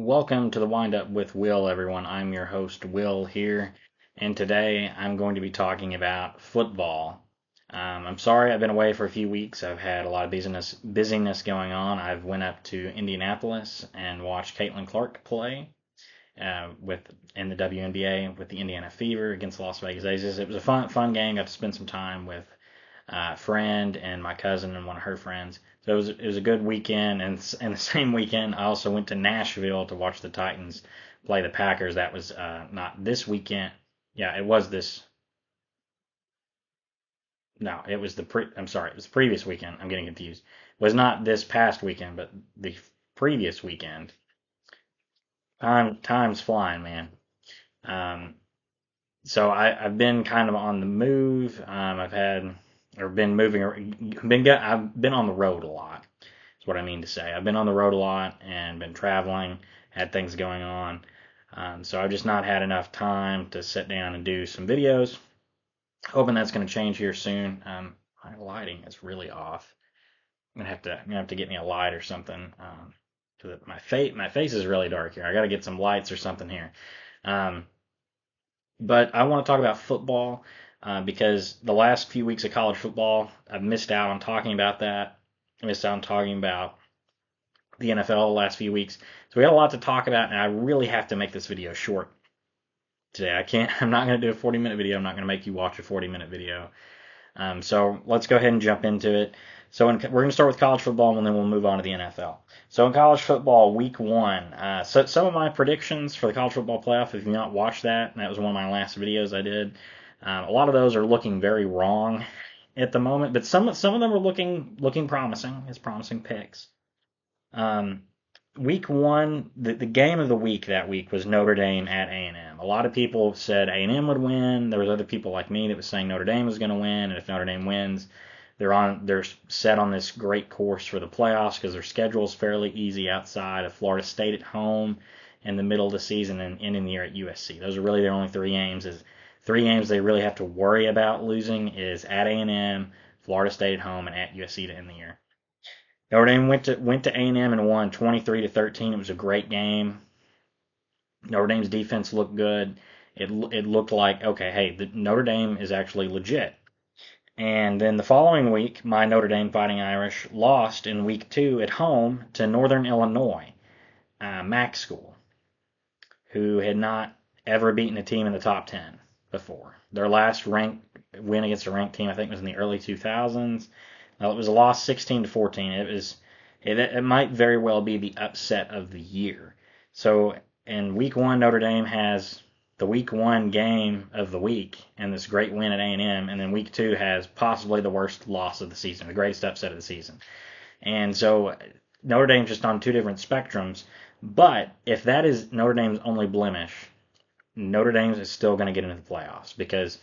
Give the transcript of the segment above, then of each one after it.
Welcome to the Wind Up with Will, everyone. I'm your host, Will, here, and today I'm going to be talking about football. I'm sorry I've been away for a few weeks. I've had a lot of busyness going on. I've went up to Indianapolis and watched Caitlin Clark play with in the WNBA with the Indiana Fever against the Las Vegas Aces. It was a fun game. Got to spend some time with friend and my cousin and one of her friends. So it was a good weekend, and the same weekend I also went to Nashville to watch the Titans play the Packers. That was not this weekend. Yeah, it was this. No, it was I'm sorry, it was the previous weekend. I'm getting confused. It was not this past weekend, but the previous weekend. Time's flying, man. Um, I've been kind of on the move. I've had or been moving, I've been on the road a lot. Is what I mean to say. I've been on the road a lot and been traveling, had things going on. So I've just not had enough time to sit down and do some videos. Hoping that's going to change here soon. My lighting is really off. I'm gonna have to get me a light or something. My face is really dark here. I got to get some lights or something here. Um, but I want to talk about football because the last few weeks of college football, I've missed out on talking about that. I missed out on talking about the NFL the last few weeks. So we got a lot to talk about, and I really have to make this video short today. I'm not going to do a 40-minute video. I'm not going to make you watch a 40-minute video. So let's go ahead and jump into it. We're going to start with college football, and then we'll move on to the NFL. So in college football, week one, so some of my predictions for the college football playoff, if you've not watched that was one of my last videos I did. A lot of those are looking very wrong at the moment, but some of them are looking promising, as promising picks. Um, Week one, the game of the week that week was Notre Dame at A&M. A lot of people said A&M would win. There was other people like me that was saying Notre Dame was going to win, and if Notre Dame wins, they're set on this great course for the playoffs because their schedule is fairly easy outside of Florida State at home in the middle of the season and ending the year at USC. Those are really their only three games. Is three games they really have to worry about losing is at A&M, Florida State at home, and at USC to end the year. Notre Dame went to A&M and won 23-13. It was a great game. Notre Dame's defense looked good. It looked like, okay, hey, Notre Dame is actually legit. And then the following week, my Notre Dame Fighting Irish lost in week two at home to Northern Illinois, MAC school, who had not ever beaten a team in the top 10 before. Their last ranked win against a ranked team, I think, was in the early 2000s. It was a loss 16-14. It might very well be the upset of the year. So in week one, Notre Dame has the week one game of the week and this great win at A&M, and then week two has possibly the worst loss of the season, the greatest upset of the season. And so Notre Dame's just on two different spectrums. But if that is Notre Dame's only blemish, Notre Dame is still going to get into the playoffs because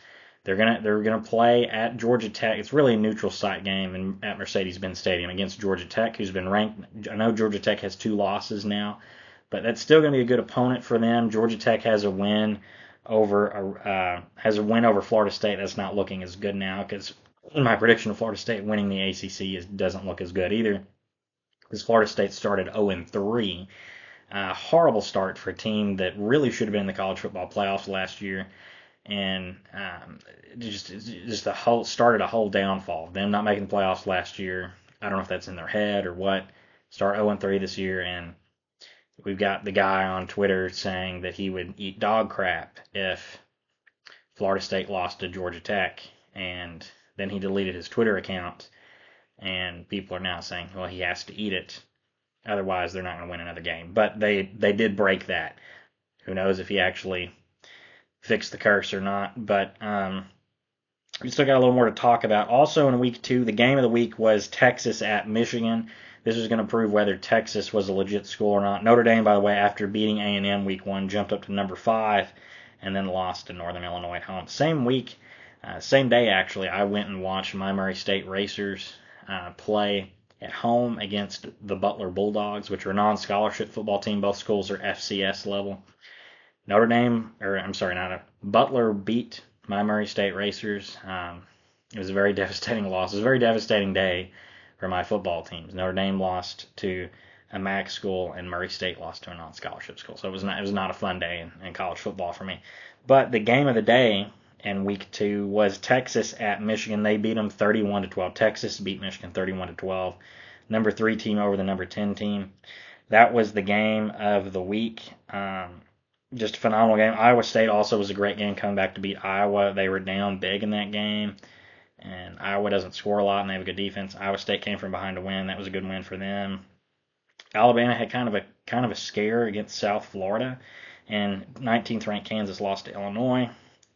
they're gonna play at Georgia Tech. It's really a neutral site game at Mercedes-Benz Stadium against Georgia Tech, who's been ranked. I know Georgia Tech has two losses now, but that's still going to be a good opponent for them. Georgia Tech has a win over Florida State. That's not looking as good now because my prediction of Florida State winning the ACC doesn't look as good either. Because Florida State started 0-3, horrible start for a team that really should have been in the college football playoffs last year and just started a whole downfall. Them not making the playoffs last year. I don't know if that's in their head or what. Start 0-3 this year, and we've got the guy on Twitter saying that he would eat dog crap if Florida State lost to Georgia Tech, and then he deleted his Twitter account, and people are now saying, well, he has to eat it, otherwise they're not going to win another game. But they did break that. Who knows if he actually fix the curse or not. But we still got a little more to talk about. Also in week two, the game of the week was Texas at Michigan. This is going to prove whether Texas was a legit school or not. Notre Dame, by the way, after beating A&M week one, jumped up to number 5 and then lost to Northern Illinois at home. Same week, same day actually, I went and watched my Murray State Racers play at home against the Butler Bulldogs, which are a non-scholarship football team. Both schools are FCS level. Butler beat my Murray State Racers. It was a very devastating loss. It was a very devastating day for my football teams. Notre Dame lost to a MAC school, and Murray State lost to a non-scholarship school. So it was not a fun day in college football for me. But the game of the day in week 2 was Texas at Michigan. They beat them 31-12. Texas beat Michigan 31-12. Number 3 team over the number 10 team. That was the game of the week. Just a phenomenal game. Iowa State also was a great game, coming back to beat Iowa. They were down big in that game, and Iowa doesn't score a lot, and they have a good defense. Iowa State came from behind to win. That was a good win for them. Alabama had kind of a scare against South Florida, and 19th ranked Kansas lost to Illinois.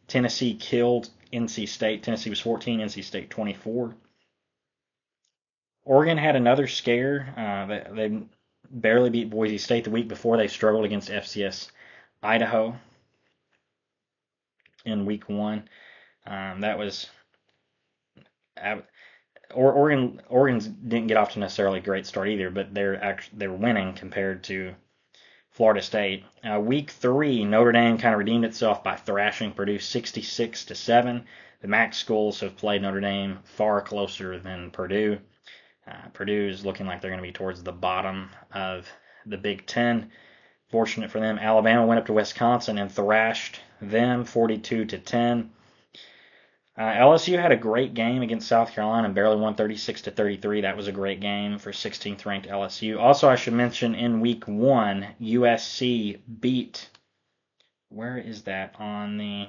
Tennessee killed NC State. Tennessee was 14, NC State 24. Oregon had another scare. They barely beat Boise State the week before. They struggled against FCS Idaho in week 1. That was Oregon's didn't get off to necessarily a great start either, but they're winning compared to Florida State. Week 3, Notre Dame kind of redeemed itself by thrashing Purdue 66-7. The MAC schools have played Notre Dame far closer than Purdue. Purdue is looking like they're going to be towards the bottom of the Big Ten. Fortunate for them, Alabama went up to Wisconsin and thrashed them 42-10. LSU had a great game against South Carolina and barely won 36-33. That was a great game for 16th ranked LSU. Also, I should mention in week 1, USC beat. Where is that on the?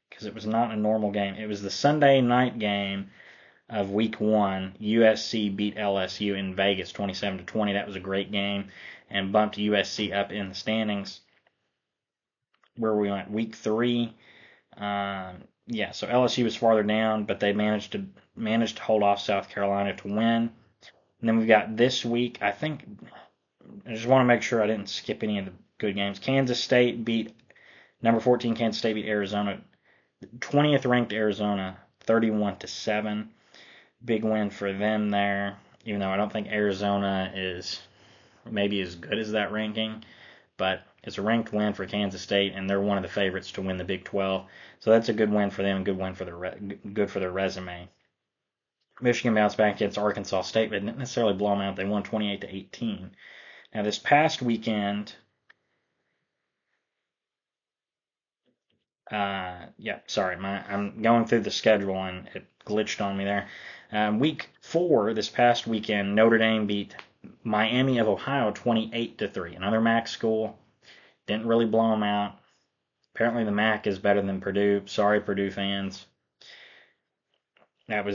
Because it was not a normal game. It was the Sunday night game of week 1. USC beat LSU in Vegas 27-20. That was a great game and bumped USC up in the standings. Where we went week 3. So LSU was farther down, but they managed to hold off South Carolina to win. And then we've got this week. I just want to make sure I didn't skip any of the good games. Kansas State beat number 14. Kansas State beat Arizona, 20th ranked Arizona, 31-7. Big win for them there. Even though I don't think Arizona is maybe as good as that ranking, but it's a ranked win for Kansas State, and they're one of the favorites to win the Big 12. So that's a good win for them, good win for good for their resume. Michigan bounced back against Arkansas State, but didn't necessarily blow them out. They won 28-18. Now this past weekend, I'm going through the schedule and it glitched on me there. Week 4 this past weekend, Notre Dame beat Miami of Ohio 28-3. Another MAC school. Didn't really blow them out. Apparently the MAC is better than Purdue. Sorry, Purdue fans. That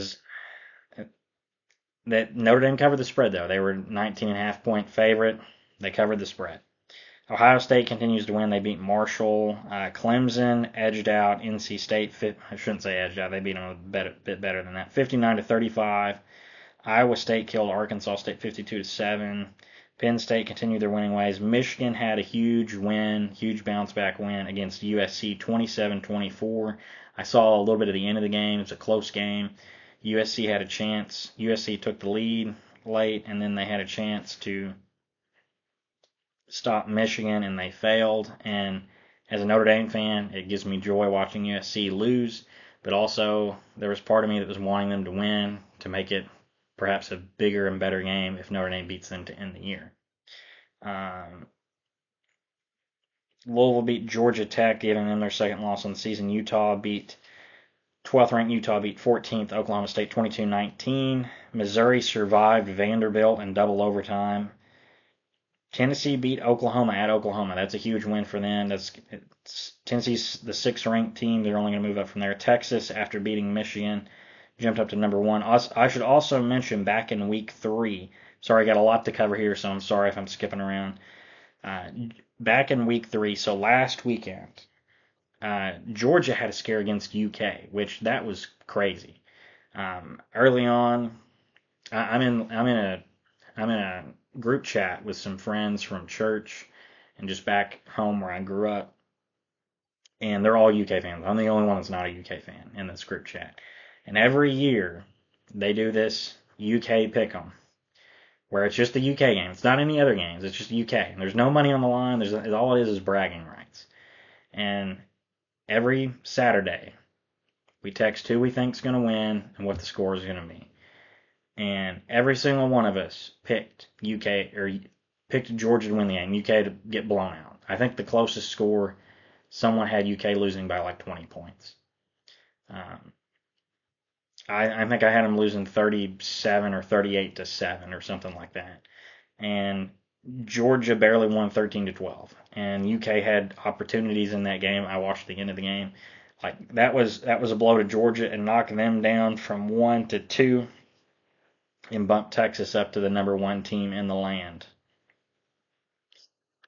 Notre Dame covered the spread, though. They were 19.5 point favorite. They covered the spread. Ohio State continues to win. They beat Marshall. Clemson edged out NC State. I shouldn't say edged out. They beat them a bit better than that. 59-35. Iowa State killed Arkansas State 52-7. Penn State continued their winning ways. Michigan had a huge bounce back win against USC 27-24. I saw a little bit of the end of the game. It was a close game. USC had a chance. USC took the lead late, and then they had a chance to stop Michigan, and they failed. And as a Notre Dame fan, it gives me joy watching USC lose, but also there was part of me that was wanting them to win to make it perhaps a bigger and better game if Notre Dame beats them to end the year. Louisville beat Georgia Tech, giving them their second loss on the season. 12th ranked Utah beat 14th Oklahoma State 22-19. Missouri survived Vanderbilt in double overtime. Tennessee beat Oklahoma at Oklahoma. That's a huge win for them. Tennessee's the 6th ranked team. They're only going to move up from there. Texas, after beating Michigan, jumped up to number 1. I should also mention back in week 3. Sorry, I got a lot to cover here, so I'm sorry if I'm skipping around. Back in week 3, so last weekend, Georgia had a scare against UK, which that was crazy. Early on, I'm in a group chat with some friends from church and just back home where I grew up, and they're all UK fans. I'm the only one that's not a UK fan in this group chat. And every year they do this UK pick'em, where it's just the UK game. It's not any other games. It's just UK. And there's no money on the line. All it is bragging rights. And every Saturday, we text who we think's going to win and what the score is going to be. And every single one of us picked UK or picked Georgia to win the game, UK to get blown out. I think the closest score, someone had UK losing by like 20 points. Um, I think I had them losing 37 or 38-7 or something like that. And Georgia barely won 13-12. And UK had opportunities in that game. I watched the end of the game. Like that was a blow to Georgia and knocked them down from 1-2 and bumped Texas up to the number 1 team in the land.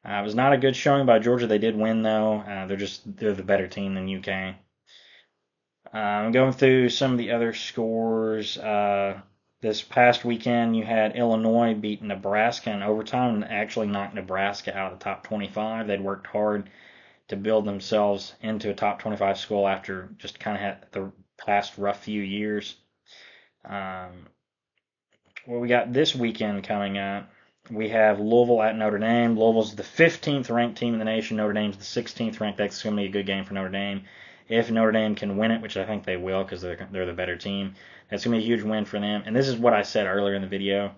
It was not a good showing by Georgia. They did win though. They're the better team than UK. I'm going through some of the other scores. This past weekend, you had Illinois beat Nebraska in overtime and actually knocked Nebraska out of the top 25. They'd worked hard to build themselves into a top 25 school after just kind of had the past rough few years. What we got this weekend coming up, we have Louisville at Notre Dame. Louisville's the 15th ranked team in the nation. Notre Dame's the 16th ranked. That's going to be a good game for Notre Dame. If Notre Dame can win it, which I think they will because they're the better team, that's going to be a huge win for them. And this is what I said earlier in the video.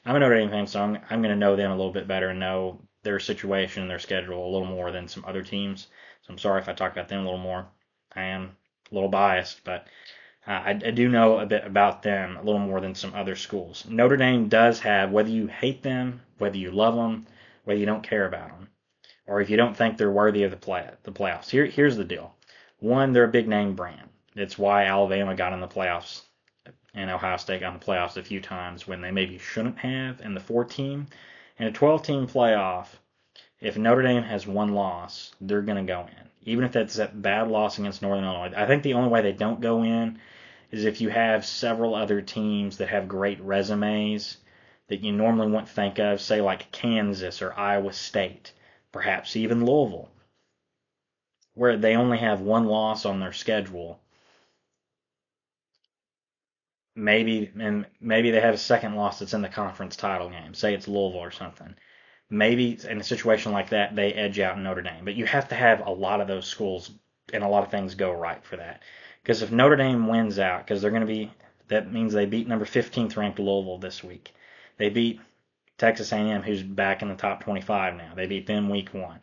I'm a Notre Dame fan, so I'm going to know them a little bit better and know their situation and their schedule a little more than some other teams. So I'm sorry if I talk about them a little more. I am a little biased, but I do know a bit about them a little more than some other schools. Notre Dame does have, whether you hate them, whether you love them, whether you don't care about them, or if you don't think they're worthy of the playoffs. Here's the deal. One, they're a big name brand. It's why Alabama got in the playoffs and Ohio State got in the playoffs a few times when they maybe shouldn't have in the 4-team. In a 12-team playoff, if Notre Dame has one loss, they're going to go in. Even if that's that bad loss against Northern Illinois. I think the only way they don't go in is if you have several other teams that have great resumes that you normally wouldn't think of, say like Kansas or Iowa State, perhaps even Louisville, where they only have one loss on their schedule. Maybe they have a second loss that's in the conference title game. Say it's Louisville or something. Maybe in a situation like that, they edge out Notre Dame. But you have to have a lot of those schools and a lot of things go right for that. Because if Notre Dame wins out, because they're going to be, that means they beat number 15th ranked Louisville this week. They beat Texas A&M, who's back in the top 25 now. They beat them week 1.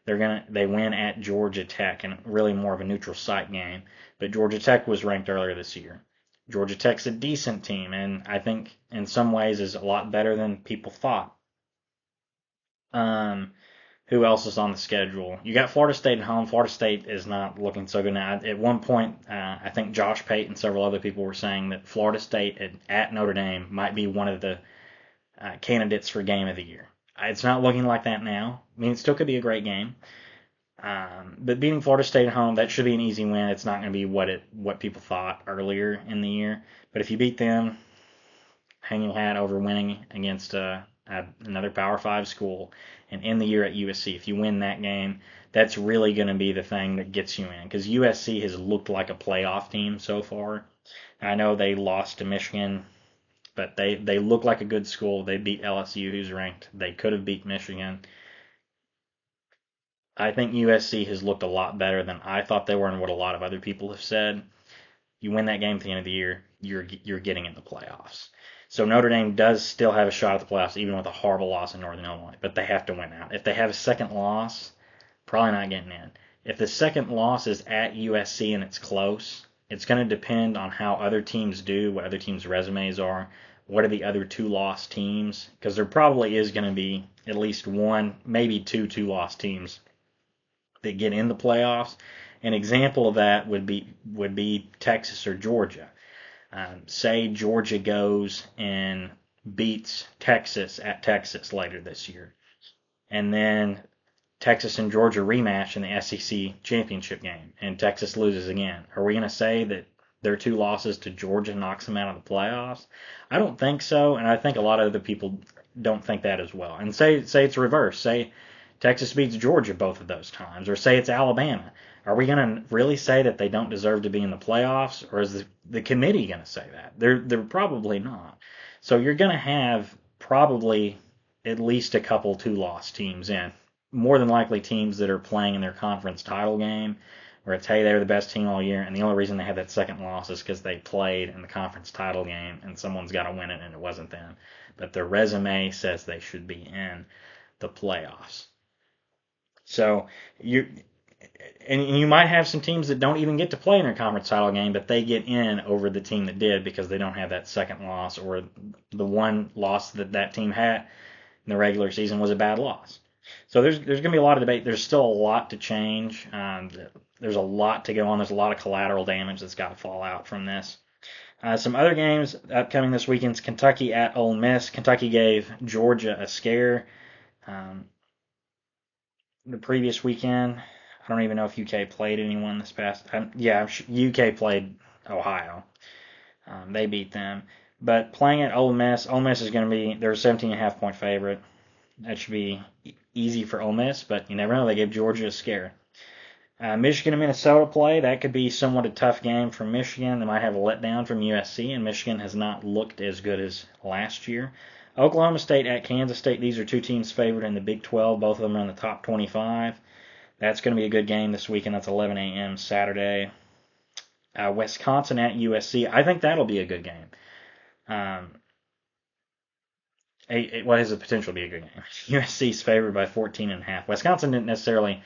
They win at Georgia Tech, and really more of a neutral site game. But Georgia Tech was ranked earlier this year. Georgia Tech's a decent team, and I think in some ways is a lot better than people thought. Who else is on the schedule? You got Florida State at home. Florida State is not looking so good now. At one point, I think Josh Pate and several other people were saying that Florida State at Notre Dame might be one of the candidates for game of the year. It's not looking like that now. I mean, it still could be a great game. But beating Florida State at home, that should be an easy win. It's not going to be what people thought earlier in the year. But if you beat them, hang your hat over winning against another Power 5 school and end the year at USC. If you win that game, that's really going to be the thing that gets you in. Because USC has looked like a playoff team so far. I know they lost to Michigan, but they look like a good school. They beat LSU, who's ranked. They could have beat Michigan. I think USC has looked a lot better than I thought they were and what a lot of other people have said. You win that game at the end of the year, you're getting in the playoffs. So Notre Dame does still have a shot at the playoffs, even with a horrible loss in Northern Illinois, but they have to win out. If they have a second loss, probably not getting in. If the second loss is at USC and it's close, it's going to depend on how other teams do, what other teams' resumes are, what are the other two-loss teams, because there probably is going to be at least one, maybe two-loss teams that get in the playoffs. An example of that would be Texas or Georgia. Say Georgia goes and beats Texas at Texas later this year, and then Texas and Georgia rematch in the SEC championship game, and Texas loses again. Are we going to say that their two losses to Georgia knocks them out of the playoffs? I don't think so, and I think a lot of other people don't think that as well. And say it's reverse. Say Texas beats Georgia both of those times, or say it's Alabama. Are we going to really say that they don't deserve to be in the playoffs, or is the committee going to say that? They're probably not. So you're going to have probably at least a couple two-loss teams in. More than likely teams that are playing in their conference title game, where it's, hey, they were the best team all year, and the only reason they had that second loss is because they played in the conference title game, and someone's got to win it, and it wasn't them. But their resume says they should be in the playoffs. So you might have some teams that don't even get to play in their conference title game, but they get in over the team that did because they don't have that second loss, or the one loss that team had in the regular season was a bad loss. So there's going to be a lot of debate. There's still a lot to change. There's a lot to go on. There's a lot of collateral damage that's got to fall out from this. Some other games upcoming this weekend: Kentucky at Ole Miss. Kentucky gave Georgia a scare the previous weekend. I don't even know if UK played anyone this past. UK played Ohio. They beat them. But playing at Ole Miss is going to be, they're a 17.5 point favorite. That should be easy for Ole Miss, but you never know. They gave Georgia a scare. Michigan and Minnesota play. That could be somewhat a tough game for Michigan. They might have a letdown from USC, and Michigan has not looked as good as last year. Oklahoma State at Kansas State. These are two teams favored in the Big 12. Both of them are in the top 25. That's going to be a good game this weekend. That's 11 a.m. Saturday. Wisconsin at USC. I think that'll be a good game. What has the potential to be a good game? USC's favored by 14.5. Wisconsin didn't necessarily,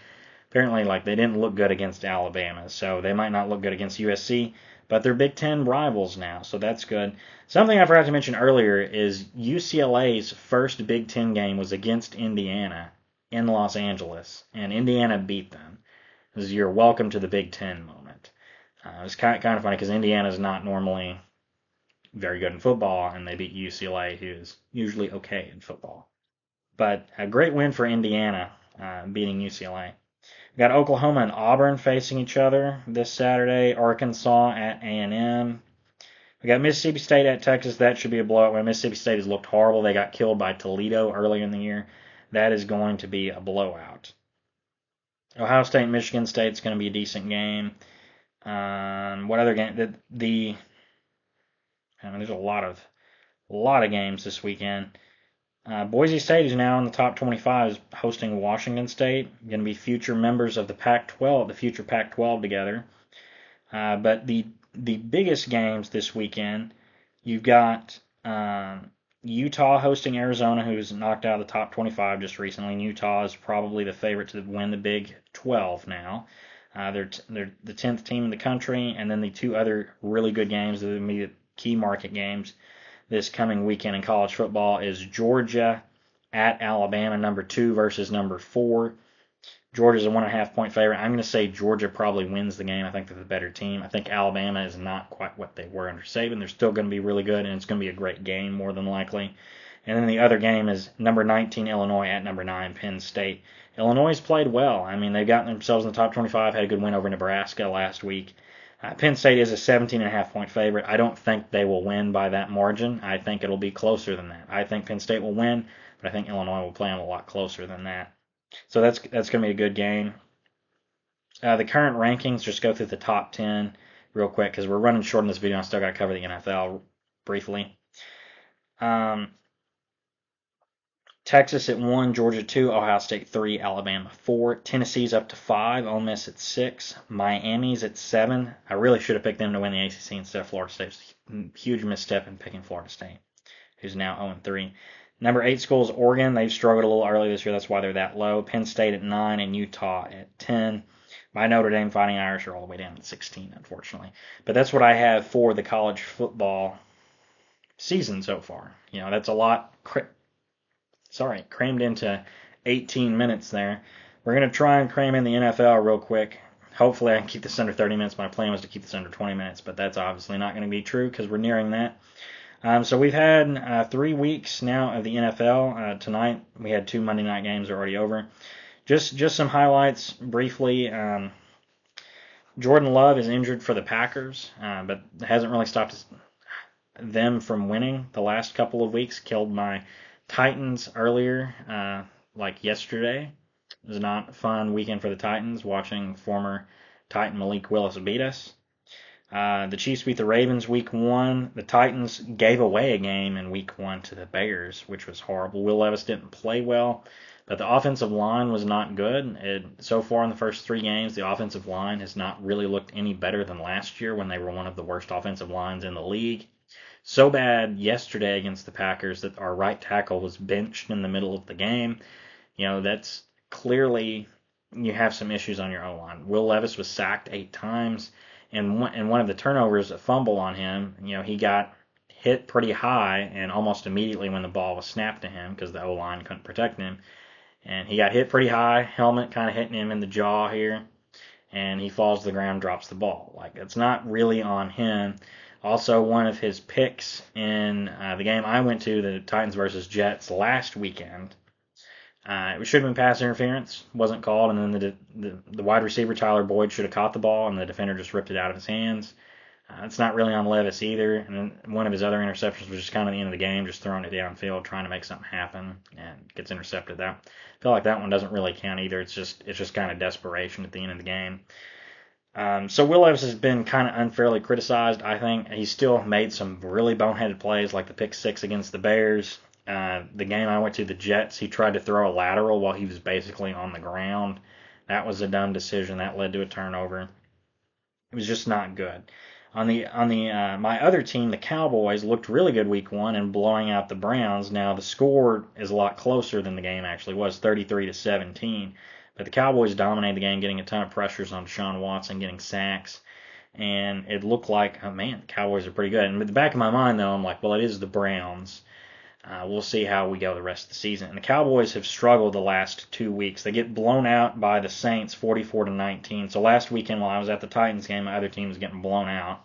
apparently, they didn't look good against Alabama, so they might not look good against USC, but they're Big Ten rivals now, so that's good. Something I forgot to mention earlier is UCLA's first Big Ten game was against Indiana in Los Angeles, and Indiana beat them. This is your welcome to the Big Ten moment. It was kind of funny because Indiana is not normally very good in football, and they beat UCLA, who is usually okay in football. But a great win for Indiana, beating UCLA. We got Oklahoma and Auburn facing each other this Saturday. Arkansas at A&M. We got Mississippi State at Texas. That should be a blowout. When Mississippi State has looked horrible, they got killed by Toledo earlier in the year. That is going to be a blowout. Ohio State and Michigan State is going to be a decent game. What other game? There's a lot of games this weekend. Boise State is now in the top 25, is hosting Washington State. Going to be future members of the Pac-12, the future Pac-12 together. But the biggest games this weekend, you've got Utah hosting Arizona, who's knocked out of the top 25 just recently. And Utah is probably the favorite to win the Big 12 now. They're the 10th team in the country, and then the two other really good games, the immediate key market games this coming weekend in college football, is Georgia at Alabama, number 2 versus number 4. Georgia's a 1.5 point favorite. I'm going to say Georgia probably wins the game. I think they're the better team. I think Alabama is not quite what they were under Saban. They're still going to be really good, and it's going to be a great game more than likely. And then the other game is number 19 Illinois at number 9 Penn State. Illinois has played well. I mean, they've gotten themselves in the top 25, had a good win over Nebraska last week. Penn State is a 17.5 point favorite. I don't think they will win by that margin. I think it'll be closer than that. I think Penn State will win, but I think Illinois will play them a lot closer than that. So that's going to be a good game. The current rankings, just go through the top 10 real quick because we're running short in this video. I still got to cover the NFL briefly. Texas at 1, Georgia 2, Ohio State 3, Alabama 4. Tennessee's up to 5, Ole Miss at 6, Miami's at 7. I really should have picked them to win the ACC instead of Florida State. Huge misstep in picking Florida State, who's now 0-3. Number 8 school is Oregon. They've struggled a little early this year. That's why they're that low. Penn State at 9 and Utah at 10. My Notre Dame Fighting Irish are all the way down at 16, unfortunately. But that's what I have for the college football season so far. That's a lot crammed into 18 minutes there. We're going to try and cram in the NFL real quick. Hopefully I can keep this under 30 minutes. My plan was to keep this under 20 minutes, but that's obviously not going to be true because we're nearing that. So we've had 3 weeks now of the NFL. Tonight we had 2 Monday night games that are already over. Just some highlights briefly. Jordan Love is injured for the Packers, but hasn't really stopped them from winning the last couple of weeks. Killed my Titans earlier, yesterday. It was not a fun weekend for the Titans, watching former Titan Malik Willis beat us. The Chiefs beat the Ravens week 1. The Titans gave away a game in week 1 to the Bears, which was horrible. Will Levis didn't play well, but the offensive line was not good. So far in the first 3 games, the offensive line has not really looked any better than last year when they were one of the worst offensive lines in the league. So bad yesterday against the Packers that our right tackle was benched in the middle of the game. That's clearly you have some issues on your O-line. Will Levis was sacked 8 times, and one of the turnovers, a fumble on him. He got hit pretty high, and almost immediately when the ball was snapped to him because the O-line couldn't protect him, and he got hit pretty high, helmet kind of hitting him in the jaw here, and he falls to the ground, drops the ball. Like, it's not really on him. Also, one of his picks in the game I went to, the Titans versus Jets last weekend, it should have been pass interference, wasn't called, and then the wide receiver Tyler Boyd should have caught the ball, and the defender just ripped it out of his hands. It's not really on Levis either, and one of his other interceptions was just kind of the end of the game, just throwing it downfield, trying to make something happen, and gets intercepted. I feel like that one doesn't really count either. It's just kind of desperation at the end of the game. So Will Levis has been kind of unfairly criticized. I think he's still made some really boneheaded plays, like the pick six against the Bears. The game I went to, the Jets, he tried to throw a lateral while he was basically on the ground. That was a dumb decision. That led to a turnover. It was just not good. On the my other team, the Cowboys, looked really good week one and blowing out the Browns. Now the score is a lot closer than the game actually was, 33-17. But the Cowboys dominated the game, getting a ton of pressures on Deshaun Watson, getting sacks, and it looked like, oh man, the Cowboys are pretty good. And in the back of my mind though, I'm like, well, it is the Browns. We'll see how we go the rest of the season. And the Cowboys have struggled the last 2 weeks. They get blown out by the Saints 44-19. So last weekend while I was at the Titans game, my other team was getting blown out.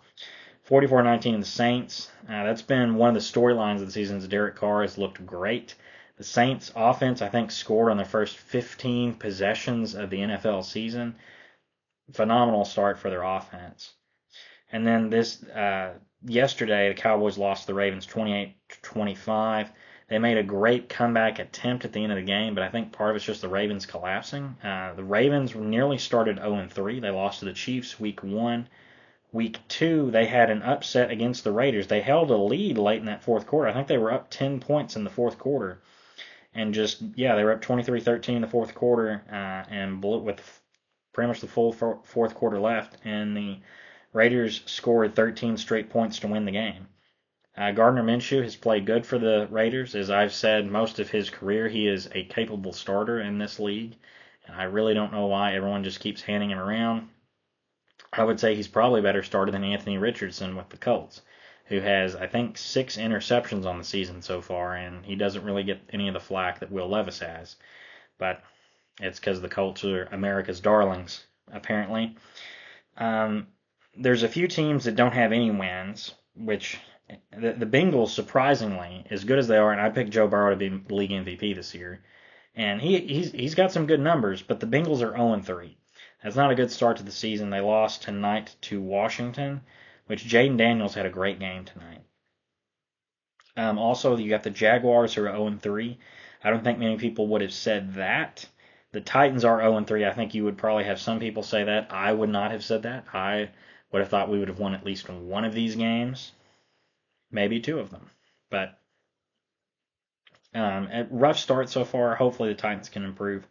44-19 the Saints. That's been one of the storylines of the season. Derek Carr has looked great. The Saints offense, I think, scored on their first 15 possessions of the NFL season. Phenomenal start for their offense. And then yesterday, the Cowboys lost to the Ravens 28-25. They made a great comeback attempt at the end of the game, but I think part of it's just the Ravens collapsing. The Ravens nearly started 0-3. They lost to the Chiefs week one. Week two, they had an upset against the Raiders. They held a lead late in that fourth quarter. I think they were up 10 points in the fourth quarter. And they were up 23-13 in the fourth quarter and blew it with pretty much the full fourth quarter left. And the Raiders scored 13 straight points to win the game. Gardner Minshew has played good for the Raiders. As I've said most of his career, he is a capable starter in this league. And I really don't know why everyone just keeps handing him around. I would say he's probably a better starter than Anthony Richardson with the Colts, who has, I think, 6 interceptions on the season so far, and he doesn't really get any of the flack that Will Levis has. But it's because the Colts are America's darlings, apparently. There's a few teams that don't have any wins, which the Bengals, surprisingly, as good as they are, and I picked Joe Burrow to be league MVP this year, and he's got some good numbers, but the Bengals are 0-3. That's not a good start to the season. They lost tonight to Washington, which Jaden Daniels had a great game tonight. Also, you got the Jaguars who are 0-3. I don't think many people would have said that. The Titans are 0-3. I think you would probably have some people say that. I would not have said that. I would have thought we would have won at least one of these games, maybe 2 of them. But a rough start so far. Hopefully the Titans can improve.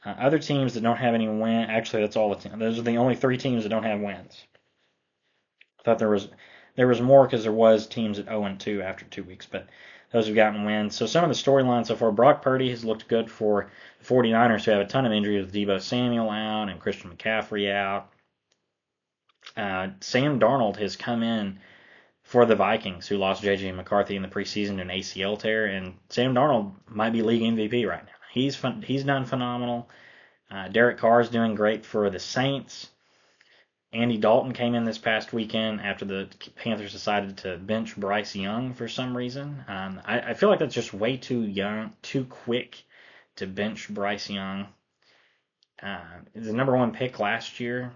Other teams that don't have any wins, actually that's all the teams. Those are the only 3 teams that don't have wins. I thought there was more because there was teams at 0-2 after 2 weeks, but those have gotten wins. So some of the storylines so far, Brock Purdy has looked good for the 49ers, who have a ton of injuries with Deebo Samuel out and Christian McCaffrey out. Sam Darnold has come in for the Vikings, who lost J.J. McCarthy in the preseason to an ACL tear, and Sam Darnold might be league MVP right now. He's done phenomenal. Derek Carr is doing great for the Saints. Andy Dalton came in this past weekend after the Panthers decided to bench Bryce Young for some reason. I feel like that's just way too quick to bench Bryce Young. The number 1 pick last year.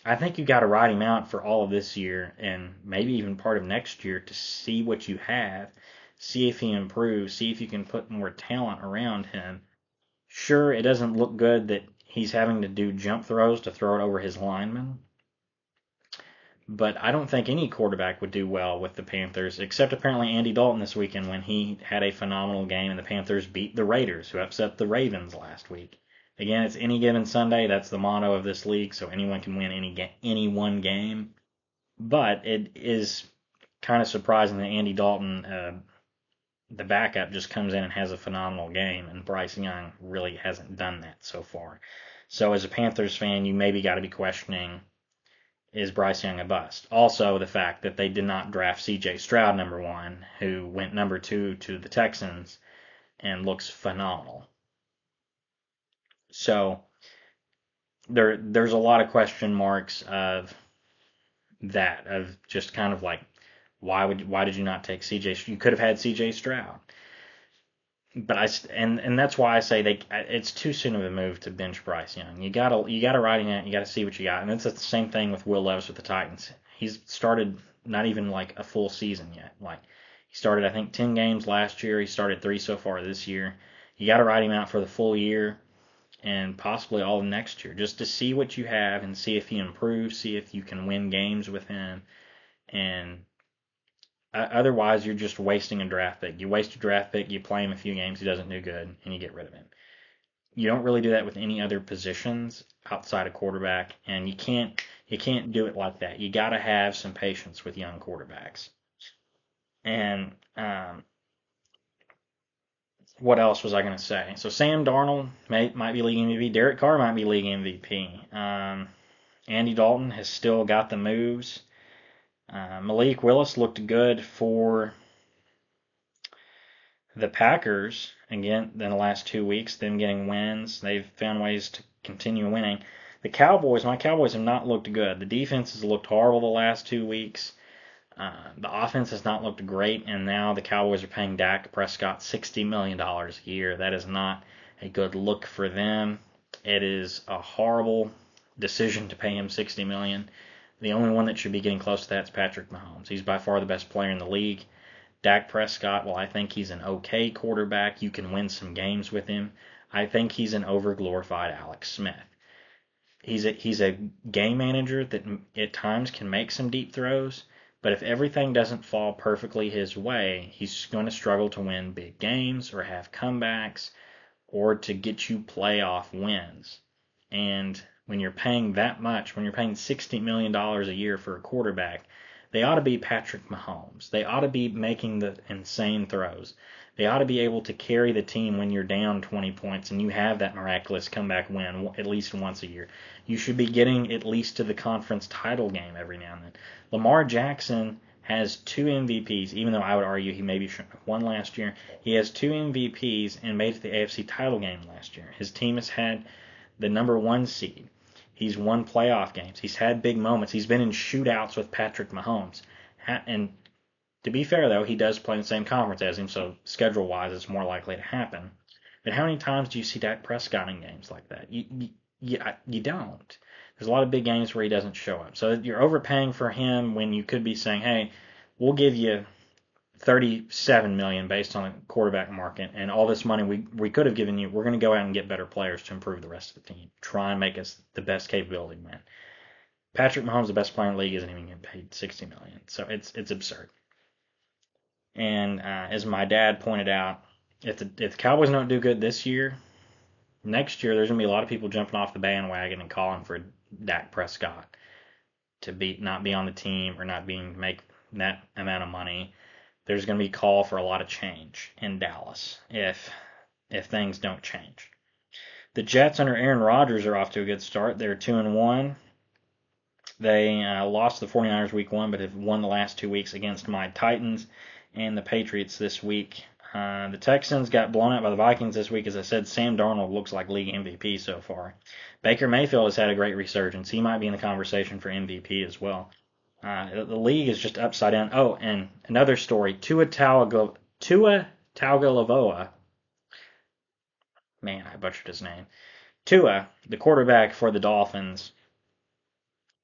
I think you got to ride him out for all of this year and maybe even part of next year to see what you have, see if he improves, see if you can put more talent around him. Sure, it doesn't look good that he's having to do jump throws to throw it over his linemen, but I don't think any quarterback would do well with the Panthers, except apparently Andy Dalton this weekend when he had a phenomenal game and the Panthers beat the Raiders, who upset the Ravens last week. Again, it's any given Sunday. That's the motto of this league, so anyone can win any one game. But it is kind of surprising that Andy Dalton the backup just comes in and has a phenomenal game, and Bryce Young really hasn't done that so far. So as a Panthers fan, you maybe got to be questioning, is Bryce Young a bust? Also, the fact that they did not draft C.J. Stroud #1, who went #2 to the Texans and looks phenomenal. So there's a lot of question marks of that, of just kind of like, why did you not take C.J. You could have had C.J. Stroud. But and that's why I say it's too soon of a move to bench Bryce Young. You gotta ride him out. You gotta see what you got, and it's the same thing with Will Levis with the Titans. He's started not even like a full season yet. Like he started I think 10 games last year. He started 3 so far this year. You gotta ride him out for the full year and possibly all of next year, just to see what you have and see if he improves, see if you can win games with him, and otherwise, you're just wasting a draft pick. You waste a draft pick, you play him a few games, he doesn't do good, and you get rid of him. You don't really do that with any other positions outside of quarterback, and you can't do it like that. You got to have some patience with young quarterbacks. And what else was I going to say? So Sam Darnold might be league MVP. Derek Carr might be league MVP. Andy Dalton has still got the moves. Malik Willis looked good for the Packers, again, in the last 2 weeks, them getting wins. They've found ways to continue winning. The Cowboys, my Cowboys have not looked good. The defense has looked horrible the last 2 weeks. The offense has not looked great, and now the Cowboys are paying Dak Prescott $60 million a year. That is not a good look for them. It is a horrible decision to pay him $60 million. The only one that should be getting close to that is Patrick Mahomes. He's by far the best player in the league. Dak Prescott, well, I think he's an okay quarterback. You can win some games with him. I think he's an overglorified Alex Smith. He's a game manager that at times can make some deep throws, but if everything doesn't fall perfectly his way, he's going to struggle to win big games or have comebacks or to get you playoff wins. And when you're paying that much, when you're paying $60 million a year for a quarterback, they ought to be Patrick Mahomes. They ought to be making the insane throws. They ought to be able to carry the team when you're down 20 points and you have that miraculous comeback win at least once a year. You should be getting at least to the conference title game every now and then. Lamar Jackson has 2 MVPs, even though I would argue he maybe shouldn't have won last year. He has 2 MVPs and made it to the AFC title game last year. His team has had the #1 seed. He's won playoff games. He's had big moments. He's been in shootouts with Patrick Mahomes. And to be fair, though, he does play in the same conference as him, so schedule-wise, it's more likely to happen. But how many times do you see Dak Prescott in games like that? You don't. There's a lot of big games where he doesn't show up. So you're overpaying for him when you could be saying, hey, we'll give you $37 million based on the quarterback market, and all this money we could have given you, we're going to go out and get better players to improve the rest of the team. Try and make us the best capability win. Patrick Mahomes, the best player in the league, isn't even getting paid $60 million, so it's absurd. And as my dad pointed out, if the Cowboys don't do good this year, next year there's going to be a lot of people jumping off the bandwagon and calling for Dak Prescott to not be on the team or not make that amount of money. There's going to be a call for a lot of change in Dallas if things don't change. The Jets under Aaron Rodgers are off to a good start. They're 2-1. They lost the 49ers week 1, but have won the last 2 weeks against my Titans and the Patriots this week. The Texans got blown out by the Vikings this week. As I said, Sam Darnold looks like league MVP so far. Baker Mayfield has had a great resurgence. He might be in the conversation for MVP as well. The league is just upside down. Oh, and another story. Tua Tagovailoa. Man, I butchered his name. Tua, the quarterback for the Dolphins,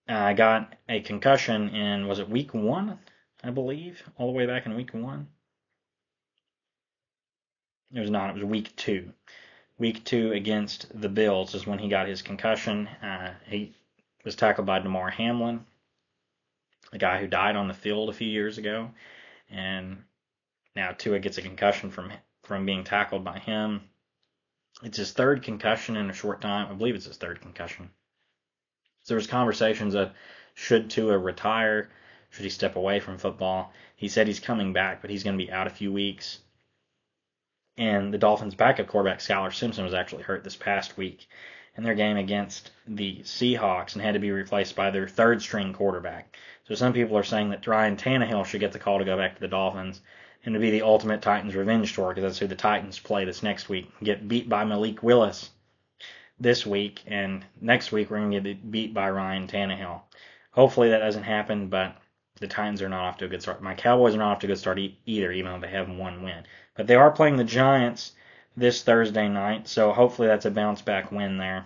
got a concussion in, was it week 1, I believe? All the way back in week 1? It was not. It was week 2. Week 2 against the Bills is when he got his concussion. He was tackled by Damar Hamlin, a guy who died on the field a few years ago, and now Tua gets a concussion from being tackled by him. It's his 3rd concussion in a short time. I believe it's his 3rd concussion. So there's conversations of should Tua retire, should he step away from football. He said he's coming back, but he's going to be out a few weeks. And the Dolphins' backup quarterback, Skylar Simpson, was actually hurt this past week in their game against the Seahawks and had to be replaced by their third-string quarterback. So some people are saying that Ryan Tannehill should get the call to go back to the Dolphins and to be the ultimate Titans revenge tour, because that's who the Titans play this next week. Get beat by Malik Willis this week, and next week we're going to get beat by Ryan Tannehill. Hopefully that doesn't happen, but the Titans are not off to a good start. My Cowboys are not off to a good start either, even though they have one win. But they are playing the Giants this Thursday night, so hopefully that's a bounce back win there.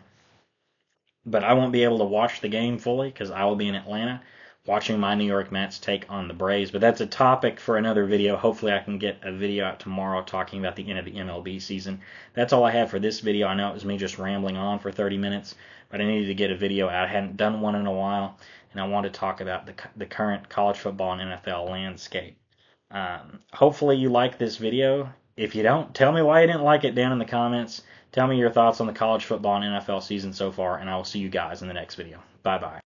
But I won't be able to watch the game fully because I will be in Atlanta watching my New York Mets take on the Braves. But that's a topic for another video. Hopefully I can get a video out tomorrow talking about the end of the MLB season. That's all I have for this video. I know it was me just rambling on for 30 minutes, but I needed to get a video out. I hadn't done one in a while, and I want to talk about the current college football and NFL landscape. Hopefully you like this video. If you don't, tell me why you didn't like it down in the comments. Tell me your thoughts on the college football and NFL season so far, and I will see you guys in the next video. Bye-bye.